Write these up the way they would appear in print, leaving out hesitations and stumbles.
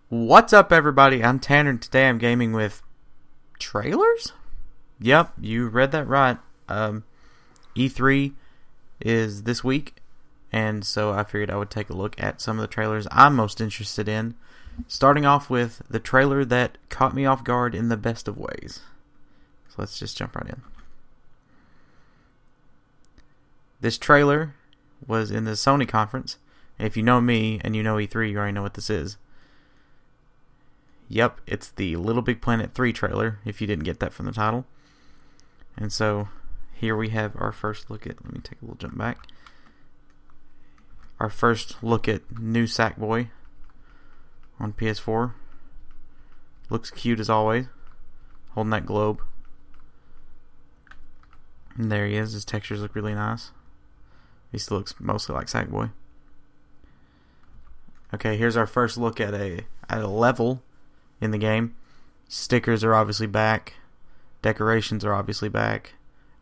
What's up, everybody? I'm Tanner, and today I'm gaming with trailers? Yep, you read that right. E3 is this week, and so I figured I would take a look at some of the trailers I'm most interested in, starting off with the trailer that caught me off guard in the best of ways. So let's just jump right in. This trailer was in the Sony conference, and if you know me and you know E3, you already know what this is. Yep, it's the Little Big Planet 3 trailer, if you didn't get that from the title. And so, here we have our first look at... Let me take a little jump back. Our first look at new Sackboy on PS4. Looks cute as always. Holding that globe. And there he is. His textures look really nice. He still looks mostly like Sackboy. Okay, here's our first look at a level in the game. Stickers are obviously back. Decorations are obviously back.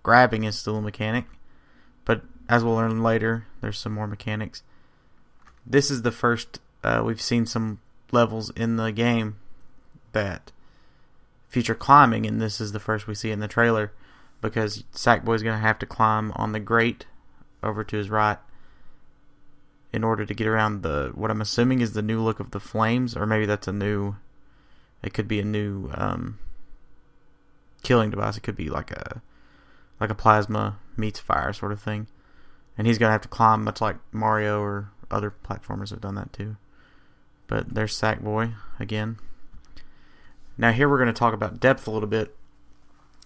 Grabbing is still a mechanic. But as we'll learn later, there's some more mechanics. This is the first we've seen some levels in the game that feature climbing, and this is the first we see in the trailer, because Sackboy's going to have to climb on the grate over to his right in order to get around the what I'm assuming is the new look of the flames, or maybe that's a new... It could be a new killing device. It could be like a plasma meets fire sort of thing. And he's going to have to climb, much like Mario or other platformers have done that too. But there's Sackboy again. Now here we're going to talk about depth a little bit.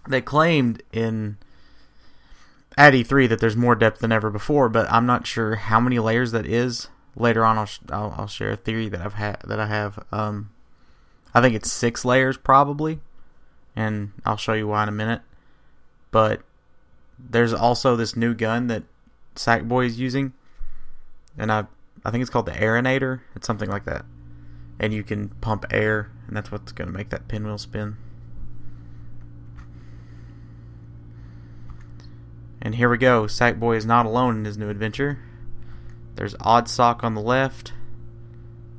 They claimed at E3 that there's more depth than ever before, but I'm not sure how many layers that is. Later on I'll share a theory that I have. I think it's 6 layers probably, and I'll show you why in a minute. But there's also this new gun that Sackboy is using, and I think it's called the Aerinator. It's something like that. And you can pump air, and that's what's going to make that pinwheel spin. And here we go. Sackboy is not alone in his new adventure. There's Oddsock on the left,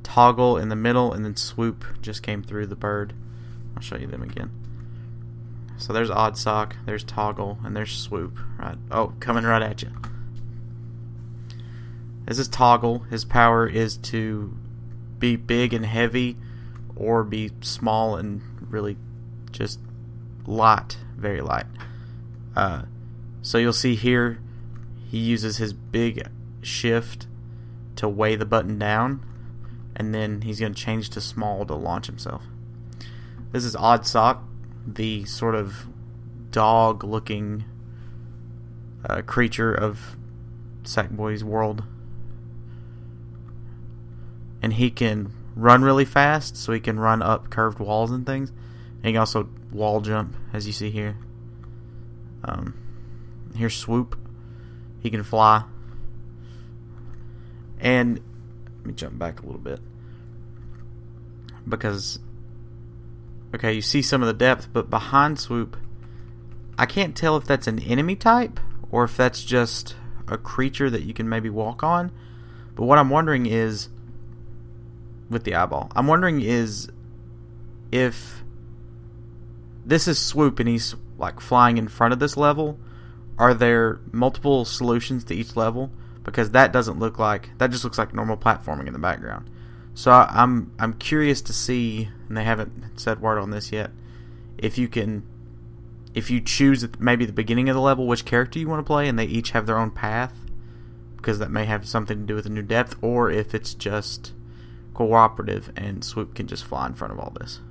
Toggle in the middle, and then Swoop just came through the bird. I'll show you them again. So there's Oddsock, there's Toggle, and there's Swoop. Right? Oh, coming right at you. This is Toggle. His power is to be big and heavy, or be small and really just light, very light. So you'll see here, he uses his big shift to weigh the button down, and then he's going to change to small to launch himself. This is Oddsock, the sort of dog-looking creature of Sackboy's world. And he can run really fast, so he can run up curved walls and things. And he can also wall jump, as you see here. Here's Swoop. He can fly. And let me jump back a little bit, because okay, you see some of the depth, but behind Swoop I can't tell if that's an enemy type or if that's just a creature that you can maybe walk on. But what I'm wondering is, with the eyeball, I'm wondering is if this is Swoop and he's like flying in front of this level, are there multiple solutions to each level? Because that doesn't look like... That just looks like normal platforming in the background. So I'm curious to see, and they haven't said word on this yet, if you choose at maybe the beginning of the level which character you want to play, and they each have their own path, because that may have something to do with the new depth, or if it's just cooperative and Swoop can just fly in front of all this.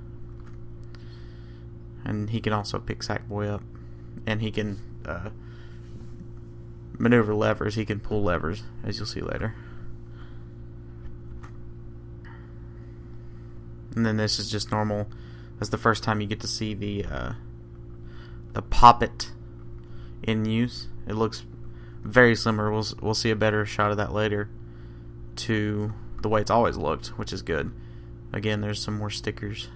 And he can also pick Sackboy up, and he can... maneuver levers. He can pull levers, as you'll see later. And then this is just normal. That's the first time you get to see the poppet in use. It looks very similar. We'll see a better shot of that later to the way it's always looked, which is good. Again, there's some more stickers.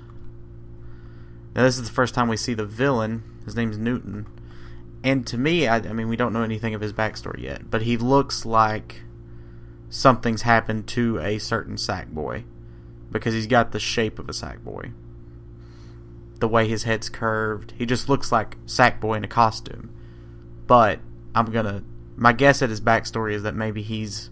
Now this is the first time we see the villain. His name's Newton. And to me, I mean, we don't know anything of his backstory yet, but he looks like something's happened to a certain Sackboy. because he's got the shape of a Sackboy. The way his head's curved, he just looks like Sackboy in a costume. But my guess at his backstory is that maybe he's,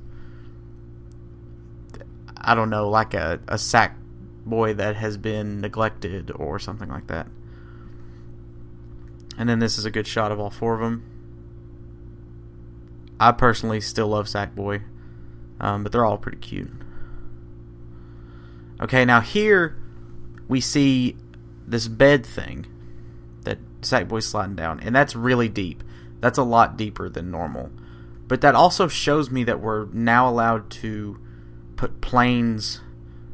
I don't know, like a Sackboy that has been neglected or something like that. And then this is a good shot of all four of them. I personally still love Sackboy, but they're all pretty cute. Okay, now here we see this bed thing that Sackboy's sliding down, and that's really deep. That's a lot deeper than normal. But that also shows me that we're now allowed to put planes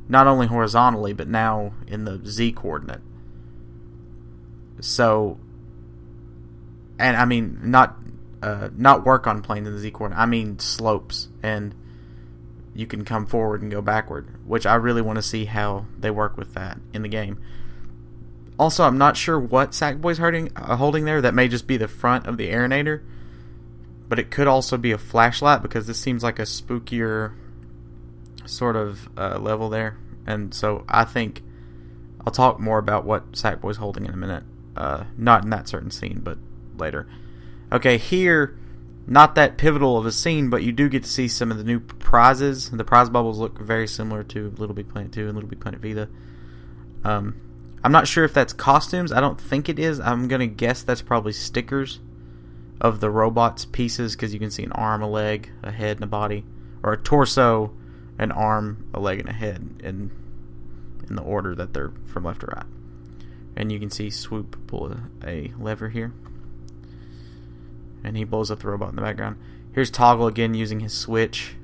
not only horizontally, but now in the Z coordinate. So, and I mean, not work on planes in the Z coordinate. I mean slopes, and you can come forward and go backward, which I really want to see how they work with that in the game. Also, I'm not sure what Sackboy's holding there. That may just be the front of the aeronator, but it could also be a flashlight, because this seems like a spookier sort of level there. And so I think I'll talk more about what Sackboy's holding in a minute. Not in that certain scene, but later. Okay, here, not that pivotal of a scene, but you do get to see some of the new prizes. The prize bubbles look very similar to Little Big Planet 2 and Little Big Planet Vita. I'm not sure if that's costumes. I don't think it is. I'm going to guess that's probably stickers of the robot's pieces, because you can see an arm, a leg, a head, and a body. Or a torso, an arm, a leg, and a head in the order that they're from left to right. And you can see Swoop pull a lever here. And he blows up the robot in the background. Here's Toggle again using his switch.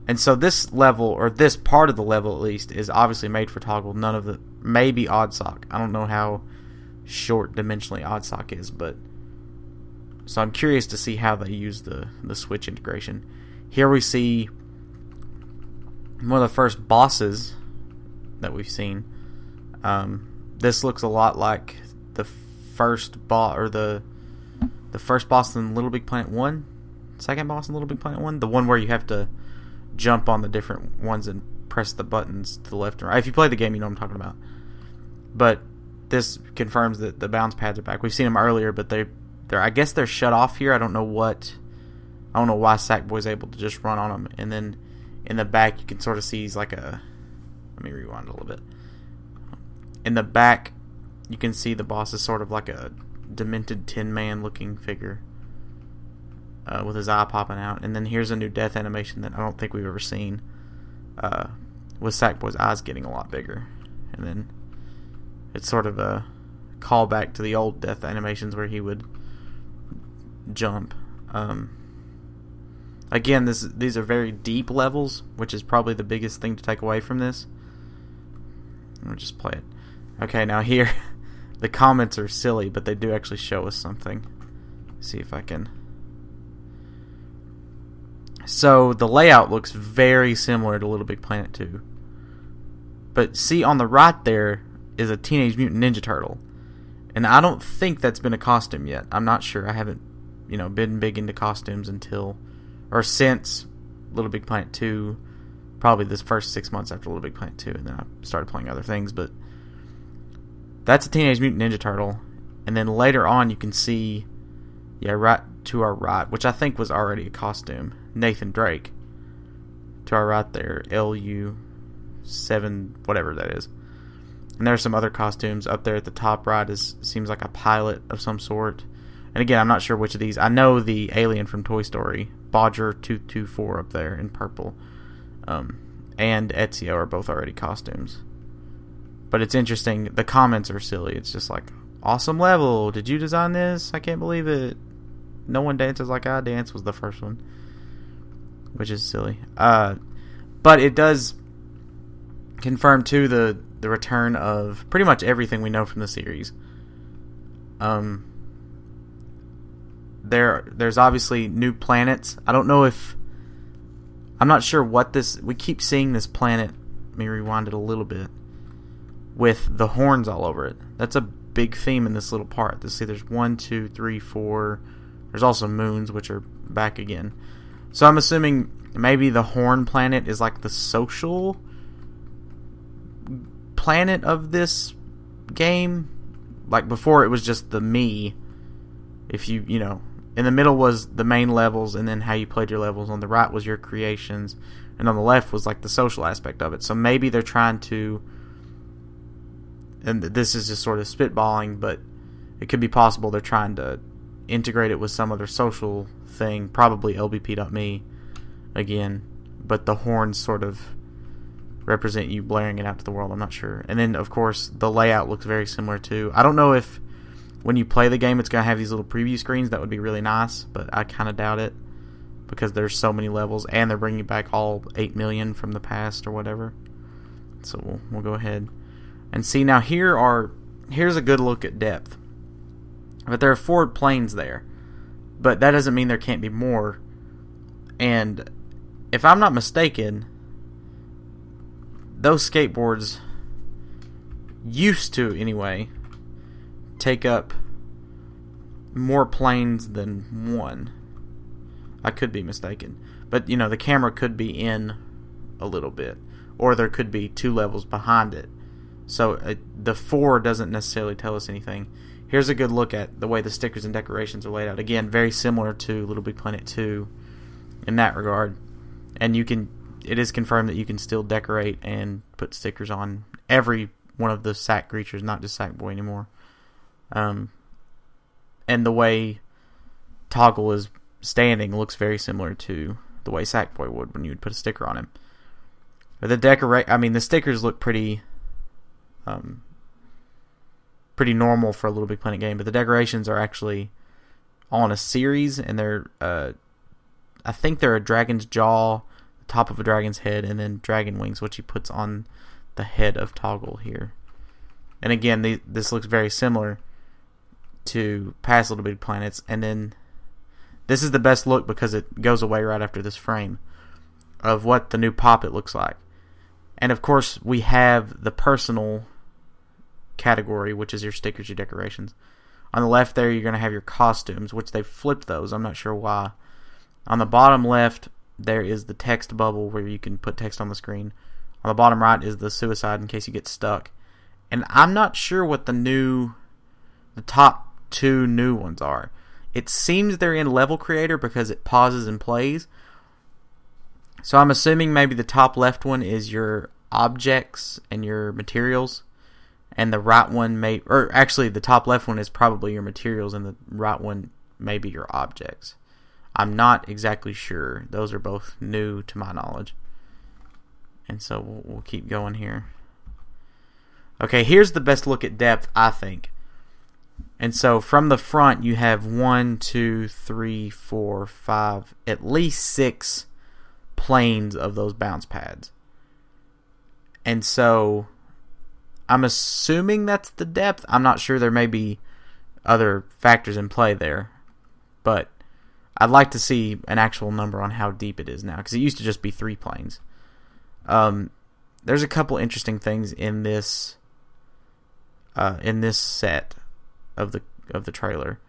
And so this level, or this part of the level at least, is obviously made for Toggle. None of the, maybe Oddsock. I don't know how short dimensionally Oddsock is, but so I'm curious to see how they use the switch integration. Here we see one of the first bosses that we've seen. This looks a lot like the first boss, or the first boss in Little Big Planet 1, second boss in Little Big Planet 1, the one where you have to jump on the different ones and press the buttons to the left and right. If you play the game, you know what I'm talking about. But this confirms that the bounce pads are back. We've seen them earlier, but they're I guess they're shut off here. I don't know why Sackboy's able to just run on them. And then in the back, you can sort of see he's like a. Let me rewind a little bit. In the back, you can see the boss is sort of like a demented Tin Man looking figure with his eye popping out. And then here's a new death animation that I don't think we've ever seen, with Sackboy's eyes getting a lot bigger. And then it's sort of a callback to the old death animations where he would jump. Again, these are very deep levels, which is probably the biggest thing to take away from this. I'll just play it. Okay, now here, the comments are silly, but they do actually show us something. See if I can. So the layout looks very similar to Little Big Planet 2. But see, on the right there is a Teenage Mutant Ninja Turtle. And I don't think that's been a costume yet. I'm not sure. I haven't, been big into costumes since Little Big Planet 2. Probably this first 6 months after Little Big Planet 2. And then I started playing other things. But that's a Teenage Mutant Ninja Turtle. And then later on you can see, right to our right, which I think was already a costume, Nathan Drake. To our right there, LU7, whatever that is. And there are some other costumes. Up there at the top right seems like a pilot of some sort. And again, I'm not sure which of these. I know the alien from Toy Story, Bodger 224 up there in purple, and Ezio are both already costumes. But it's interesting. The comments are silly. It's just like, awesome level. Did you design this? I can't believe it. No one dances like I dance was the first one, which is silly. But it does confirm too the return of pretty much everything we know from the series. There's obviously new planets. I'm not sure what this. We keep seeing this planet. Let me rewind it a little bit. With the horns all over it. That's a big theme in this little part. Let's see, there's 1, 2, 3, 4. There's also moons, which are back again. So I'm assuming maybe the horn planet is like the social planet of this game. Like before, it was just the me. If you know, in the middle was the main levels, and then how you played your levels. On the right was your creations, and on the left was like the social aspect of it. So maybe they're trying to, and this is just sort of spitballing, but it could be possible they're trying to integrate it with some other social thing, probably LBP.me again, but the horns sort of represent you blaring it out to the world. I'm not sure. And then, of course, the layout looks very similar too. I don't know if when you play the game it's going to have these little preview screens. That would be really nice, but I kind of doubt it because there's so many levels, and they're bringing back all 8 million from the past or whatever. So we'll go ahead and see. Now here's a good look at depth. But there are 4 planes there, but that doesn't mean there can't be more. And if I'm not mistaken, those skateboards used to, anyway, take up more planes than one. I could be mistaken. But, you know, the camera could be in a little bit. Or there could be 2 levels behind it. So the 4 doesn't necessarily tell us anything. Here's a good look at the way the stickers and decorations are laid out. Again, very similar to Little Big Planet 2 in that regard. And it is confirmed that you can still decorate and put stickers on every one of the Sack creatures, not just Sackboy anymore. And the way Toggle is standing looks very similar to the way Sackboy would when you would put a sticker on him. But the stickers look pretty normal for a Little Big Planet game, but the decorations are actually on a series, and they're I think they're a dragon's jaw, the top of a dragon's head, and then dragon wings, which he puts on the head of Toggle here. And again, this looks very similar to past Little Big Planets, and then this is the best look because it goes away right after this frame of what the new Poppet looks like. And of course, we have the personal category, which is your stickers, your decorations. On the left there, you're going to have your costumes, which they've flipped those. I'm not sure why. On the bottom left, there is the text bubble where you can put text on the screen. On the bottom right is the suicide in case you get stuck. And I'm not sure what the top 2 new ones are. It seems they're in Level Creator because it pauses and plays. So I'm assuming maybe the top left one is your objects and your materials. And the right one the top left one is probably your materials, and the right one may be your objects. I'm not exactly sure. Those are both new to my knowledge. And so we'll keep going here. Okay, here's the best look at depth, I think. And so from the front, you have 1, 2, 3, 4, 5, at least 6 planes of those bounce pads. And so I'm assuming that's the depth. I'm not sure. There may be other factors in play there. But I'd like to see an actual number on how deep it is now, because it used to just be 3 planes. There's a couple interesting things in this set of the trailer.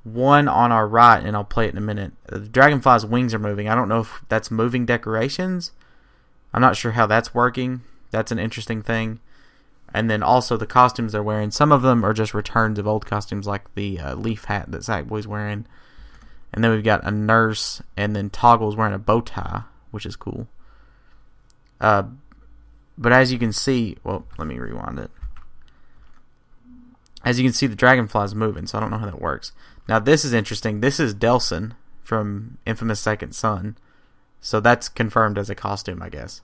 One on our right, and I'll play it in a minute. The Dragonfly's wings are moving. I don't know if that's moving decorations. I'm not sure how that's working. That's an interesting thing. And then also the costumes they're wearing. Some of them are just returns of old costumes, like the leaf hat that Sackboy's wearing. And then we've got a nurse, and then Toggle's wearing a bow tie, which is cool. But as you can see, well, let me rewind it. As you can see, the Dragonfly's moving, so I don't know how that works. Now, this is interesting. This is Delson from Infamous Second Son. So that's confirmed as a costume, I guess.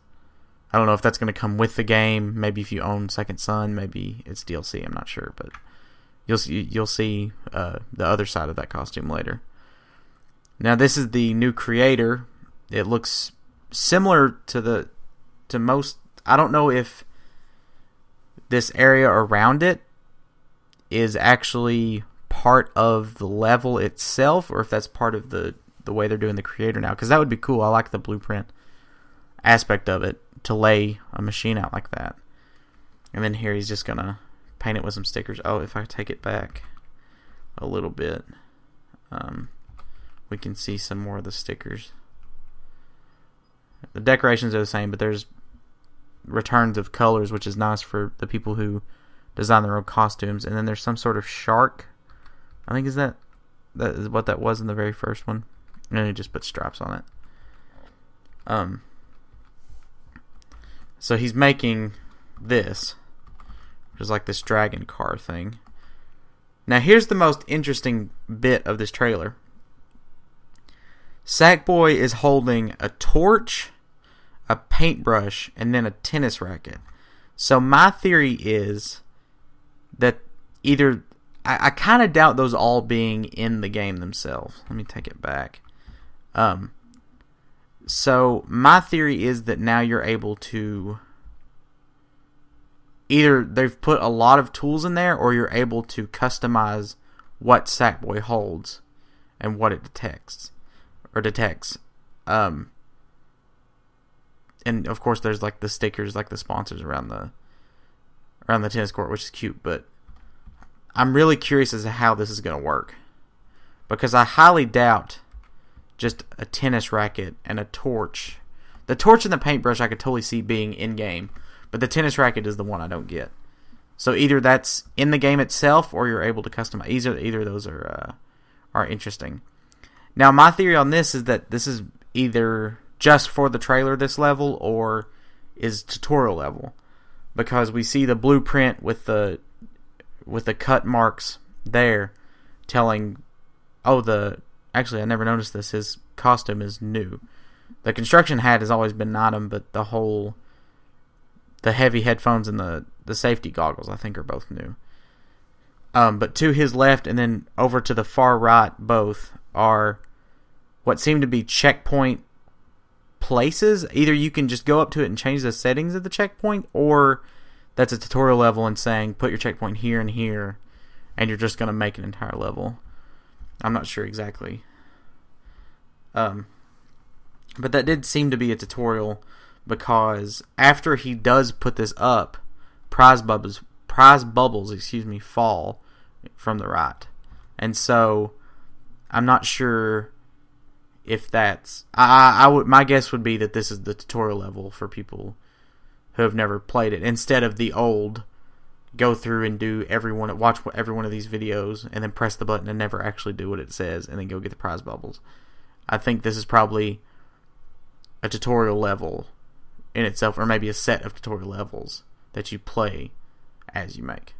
I don't know if that's going to come with the game. Maybe if you own Second Son, maybe it's DLC. I'm not sure, but you'll see the other side of that costume later. Now, this is the new creator. It looks similar to most. I don't know if this area around it is actually part of the level itself, or if that's part of the way they're doing the creator now, because that would be cool. I like the blueprint aspect of it, to lay a machine out like that. And then here he's just gonna paint it with some stickers. Oh, if I take it back a little bit, we can see some more of the stickers. The decorations are the same, but there's returns of colors, which is nice for the people who design their own costumes. And then there's some sort of shark. I think that is what that was in the very first one. And then he just put stripes on it. So he's making this, which is like this dragon car thing. Now here's the most interesting bit of this trailer. Sackboy is holding a torch, a paintbrush, and then a tennis racket. So my theory is that either... I kind of doubt those all being in the game themselves. Let me take it back. So my theory is that now you're able to... Either they've put a lot of tools in there, or you're able to customize what Sackboy holds and what it detects. And of course there's like the stickers, like the sponsors around the tennis court, which is cute, but I'm really curious as to how this is going to work, because I highly doubt just a tennis racket and a torch. The torch and the paintbrush I could totally see being in game, but the tennis racket is the one I don't get. So either that's in the game itself, or you're able to customize. Either of those are interesting. Now, my theory on this is that this is either just for the trailer, this level, or is tutorial level, because we see the blueprint with the cut marks there, telling, actually I never noticed this. His costume is new. The construction hat has always been an item, but the heavy headphones and the safety goggles I think are both new. But to his left and then over to the far right, both are what seem to be checkpoint places. Either you can just go up to it and change the settings of the checkpoint, or that's a tutorial level and saying put your checkpoint here and here, and you're just going to make an entire level. I'm not sure exactly. But that did seem to be a tutorial, because after he does put this up, prize bubbles fall from the right. And so I'm not sure if that's... my guess would be that this is the tutorial level for people who have never played it, instead of the old go through and watch every one of these videos and then press the button and never actually do what it says and then go get the prize bubbles. I think this is probably a tutorial level in itself, or maybe a set of tutorial levels that you play as you make.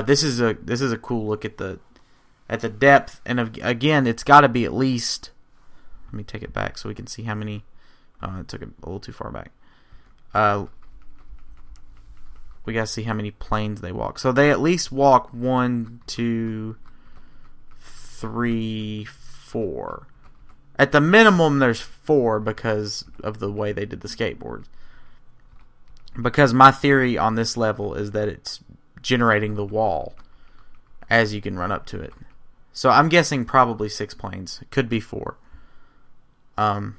This is a cool look at the depth, and again, it's got to be at least... Let me take it back so we can see how many... it took it a little too far back. We got to see how many planes they walk. So they at least walk 1, 2, 3, 4. At the minimum, there's 4 because of the way they did the skateboards. Because my theory on this level is that it's generating the wall as you can run up to it. So I'm guessing probably 6 planes. It could be 4. But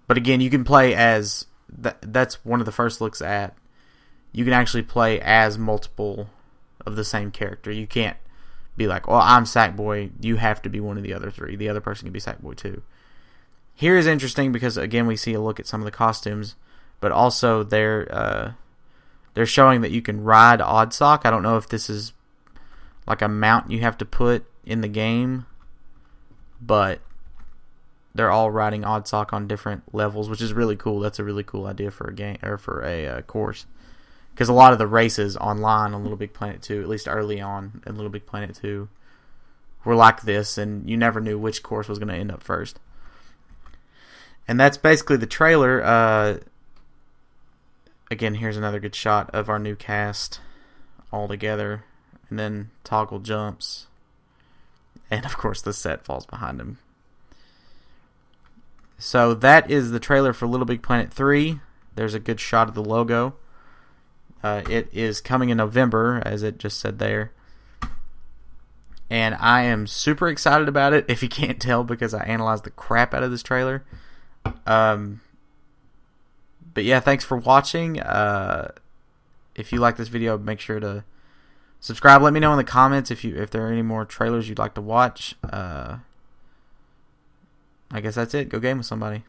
again, you can play as... That's one of the first looks at. You can actually play as multiple of the same character. You can't be like, well, I'm Sackboy. You have to be one of the other 3. The other person can be Sackboy too. Here is interesting because, again, we see a look at some of the costumes. But also they're showing that you can ride Oddsock. I don't know if this is like a mount you have to put in the game, but they're all riding Oddsock on different levels, which is really cool. That's a really cool idea for a game, or for a course, because a lot of the races online on Little Big Planet 2, at least early on in Little Big Planet 2, were like this, and you never knew which course was going to end up first. And that's basically the trailer. Again, here's another good shot of our new cast all together, and then Toggle jumps, and of course the set falls behind him. So that is the trailer for Little Big Planet 3. There's a good shot of the logo. It is coming in November, as it just said there. And I am super excited about it, if you can't tell, because I analyzed the crap out of this trailer. But yeah, thanks for watching. If you like this video, make sure to subscribe. Let me know in the comments if there are any more trailers you'd like to watch. I guess that's it. Go game with somebody.